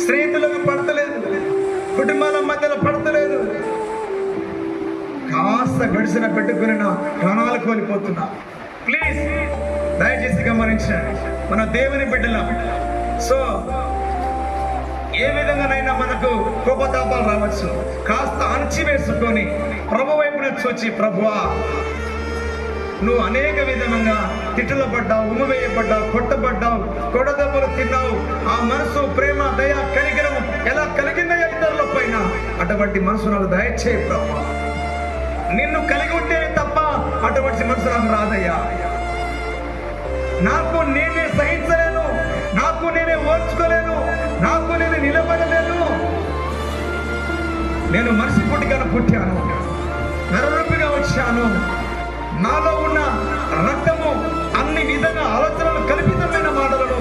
స్నేహితులకు పడతలేదు, కుటుంబాల మధ్యలో పడతలేదు. కాస్త గడిచిన పెట్టుకుని ప్రాణాలు కోల్పోతున్నా. ప్లీజ్ దయచేసి గమనించండి, మన దేవుని బిడ్డలం. సో ఏ విధంగానైనా మనకు కోపతాపాలు రావచ్చు. కాస్త అణచివేసుకొని ప్రభు వైపున చూచి, ప్రభువా నువ్వు అనేక విధంగా తిట్టులు పడ్డావు, ఉమ్మవేయబడ్డావు, కొట్టబడ్డావు, కొడదెబ్బలు తిన్నావు. ఆ మనసు, ప్రేమ, దయ, కనికరం ఎలా కలిగిందయ్యా ఇతరుల పైన? అటువంటి మనసు నాకు దయచేయి ప్రభు. నిన్ను కలిగి ఉంటే తప్ప అటువంటి మనసు నాకు రాదయ్యా. నాకు నేనే సహించలేను, నాకు నేనే ఓర్చుకోలేను, నాకు నేను నిలబడలేను. నేను మనిషి పుట్టికను పుట్టాను, నరరూపిగా వచ్చాను. నాలో ఉన్న రక్తము అన్ని విధంగా ఆలోచనలు కల్పితమైన మాటలను